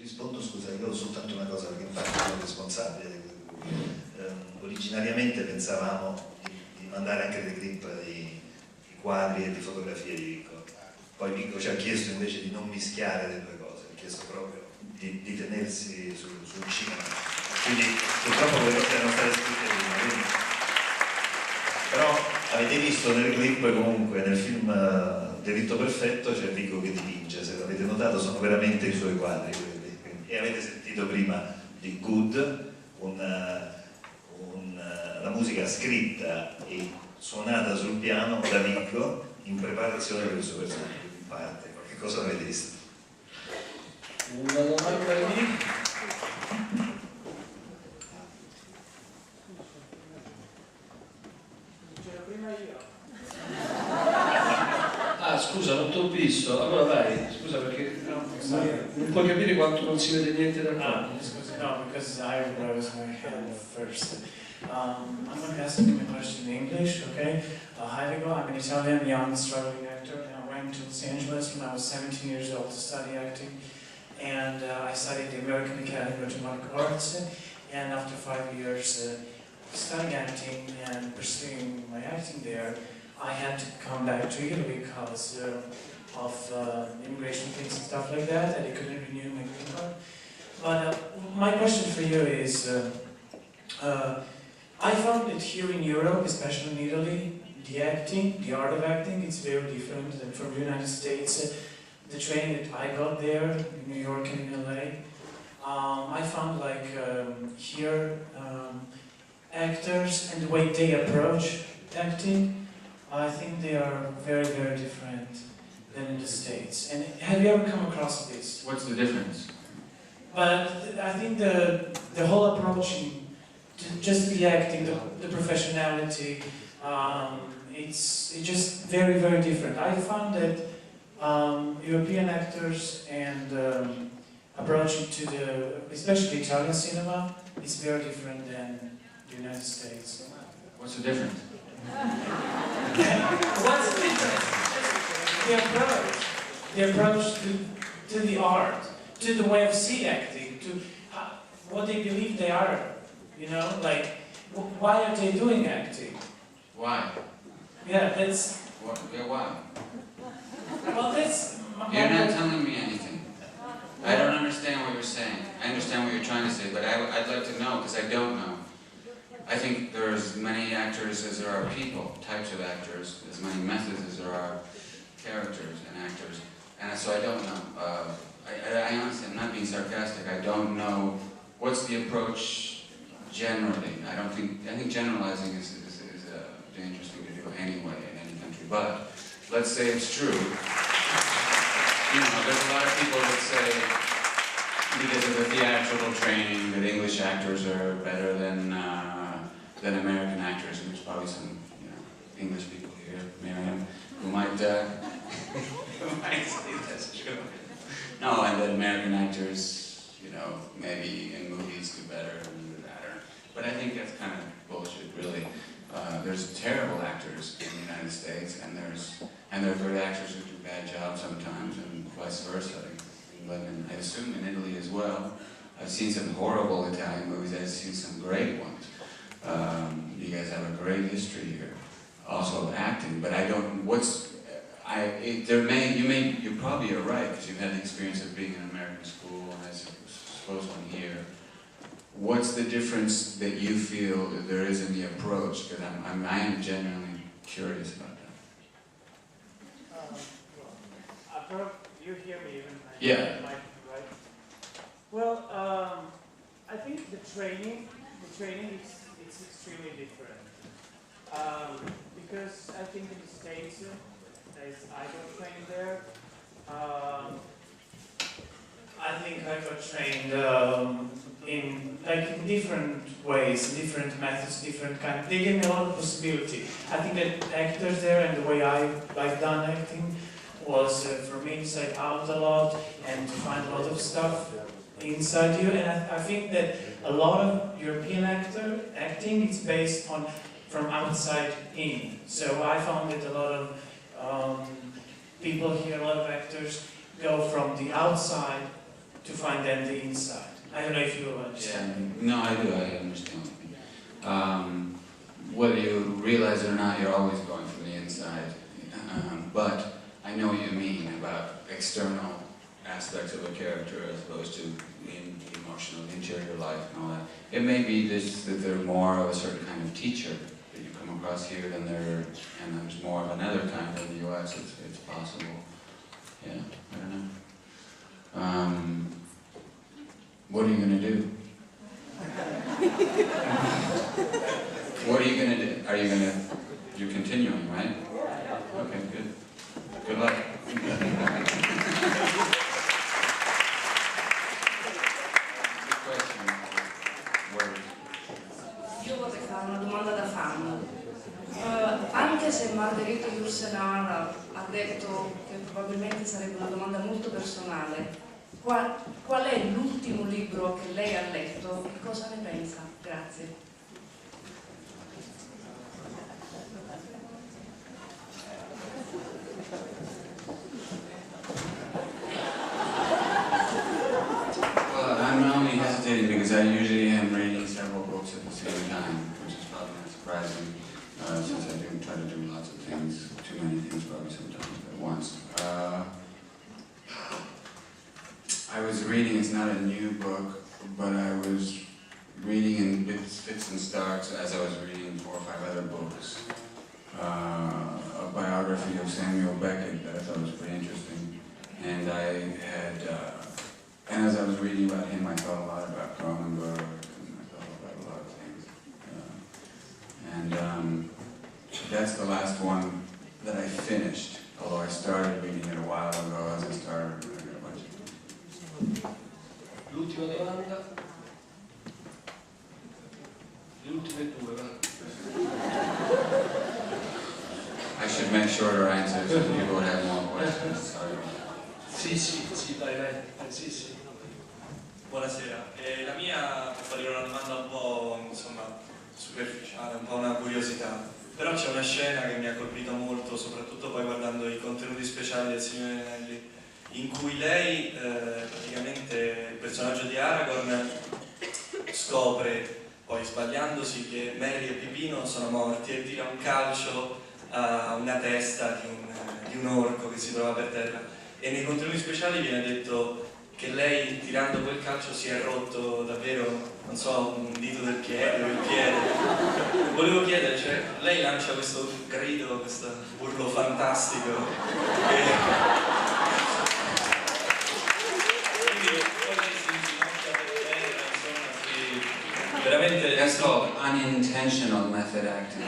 rispondo, scusa, io ho soltanto una cosa, perché infatti sono responsabile. Originariamente pensavamo di mandare anche le clip di quadri e di fotografie di Viggo. Poi Viggo ci ha chiesto invece di non mischiare le due cose, ha chiesto proprio di tenersi sul cinema. Quindi purtroppo le cose erano state scritte prima. Quindi... Però avete visto nelle clip comunque, nel film Delitto Perfetto c'è Viggo che dipinge, se l'avete notato sono veramente i suoi quadri quelli. E avete sentito prima di Good, la musica scritta e suonata sul piano da Viggo in preparazione per il suo personaggio, in parte, qualche cosa l'avete visto? Una domanda lì? C'era prima io. Ah, scusa, non ti ho visto. Allora vai, scusa perché non puoi capire quanto non si vede niente da qua. No, because I rose my hand first. I'm going to ask you a question in English, okay? Hi Viggo, I'm an Italian young struggling actor, and I went to Los Angeles when I was 17 years old to study acting. And I studied the American Academy of Dramatic Arts, and after 5 years studying acting and pursuing my acting there, I had to come back to Italy because of immigration things and stuff like that, and they couldn't renew my green card. But my question for you is, I found that here in Europe, especially in Italy, the acting, the art of acting, it's very different than from the United States. The training that I got there, in New York and in LA, I found like here, actors and the way they approach acting, I think they are very, very different than in the States. And have you ever come across this? What's the difference? But I think the whole approach to just the acting, the professionality, it's just very, very different. I found that European actors and approaching to especially Italian cinema, is very different than the United States. What's the difference? What's the difference? The approach to the art, to the way of seeing acting, to what they believe they are, you know, like, why are they doing acting? Why? Yeah, that's... Yeah, why? Well, that's... You're not telling me anything. I don't understand what you're saying. I understand what you're trying to say, but I'd like to know, because I don't know. I think there are as many actors as there are people, types of actors, as many methods as there are characters and actors. And so I don't know. I honestly, I'm not being sarcastic, I don't know what's the approach generally. I think generalizing is a dangerous thing to do anyway in any country, but let's say it's true. You know, there's a lot of people that say, because of the theatrical training, that English actors are better than American actors, and there's probably some, you know, English people here, Miriam, who might say that's true. No, and that American actors, you know, maybe in movies do better and do better. But I think that's kind of bullshit, really. There's terrible actors in the United States, and there are good actors who do bad jobs sometimes, and vice versa. And I assume in Italy as well. I've seen some horrible Italian movies. I've seen some great ones. You guys have a great history here, also of acting. But I don't. You probably are right because you've had the experience of being in American school, and I suppose one here. What's the difference that you feel that there is in the approach? Because I am genuinely curious about that. You hear me even? Yeah. Right? Well, I think the training it's extremely different. Because I think in the States, as I got trained there, I think I got trained in different ways, different methods, different kind. They gave me a lot of possibility. I think that actors there and the way I've done acting was for me inside out a lot and to find a lot of stuff inside you. And I think that a lot of European acting is based on from outside in. So I found that a lot of people here, a lot of actors go from the outside to find them the inside. I don't know if you understand. Yeah. No, I do. I understand what you mean. Whether you realize it or not, you're always going from the inside. But I know what you mean about external aspects of a character as opposed to the emotional, the interior life and all that. It may be this, that they're more of a certain kind of teacher that you come across here than and there's more of another kind in the US. It's possible. Yeah, I don't know. What are you going to do? What are you going to do? Are you going to... You're continuing, right? Okay, good. Good luck. Io vorrei fare una domanda da fan. Anche se Margherita Yourcenar ha detto che probabilmente sarebbe una domanda molto personale, qual è l'ultimo libro che lei ha letto e cosa ne pensa? Grazie. Well, I'm only hesitating because I usually am reading several books at the same time, which is probably not surprising, since I do try to do lots of things, too many things probably sometimes at once. I was reading, it's not a new book, but I was reading in fits and starts as I was reading 4 or 5 other books. A biography of Samuel Beckett that I thought was pretty interesting. And and as I was reading about him, I thought a lot about Cronenberg, and I thought about a lot of things. That's the last one that I finished, although I started reading it a while ago as I started reading a bunch of them. L'ultima domanda. Le ultime due, va. I should make shorter answers so people would have more questions. Sorry. Sì, vai, sì. Buonasera, la mia può fare una domanda un po' insomma superficiale, un po' una curiosità, però c'è una scena che mi ha colpito molto, soprattutto poi guardando i contenuti speciali del Signore degli Anelli, in cui lei, praticamente il personaggio di Aragorn, scopre, poi sbagliandosi, che Merry e Pipino sono morti e tira un calcio a una testa di un orco che si trova per terra, e nei contenuti speciali viene detto che lei, tirando quel calcio, si è rotto davvero, non so, un dito del piede o il piede. Volevo chiedere, cioè, lei lancia questo grido, questo urlo fantastico, quindi poi lei si inginocchia per terra, insomma, veramente... That's called unintentional method acting.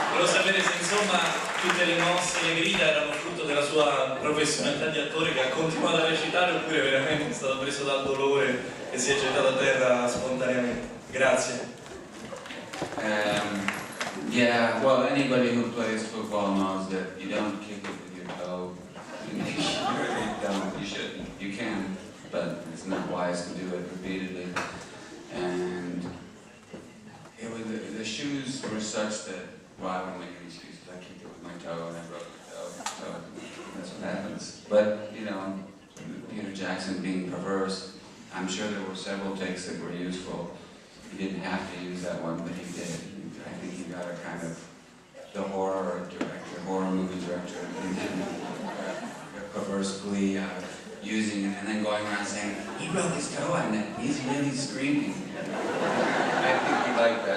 Volevo sapere se insomma tutte le mosse, le grida erano frutto della sua professionalità di attore, che ha continuato a recitare, oppure veramente è stato preso dal dolore e si è gettato a terra spontaneamente. Grazie. Yeah, well, anybody who plays football knows that you don't kick it with your toe. You really don't. You shouldn't. You can, but it's not wise to do it repeatedly. And it was the shoes were such that, well, I wouldn't make any excuses. I kicked it with my toe and I broke the toe, so that's what happens. But, you know, Peter Jackson being perverse, I'm sure there were several takes that were useful. He didn't have to use that one, but he did. I think he got a kind of, the horror movie director, a perverse glee out of using it and then going around saying, he broke his toe and he's really screaming. I think he liked that.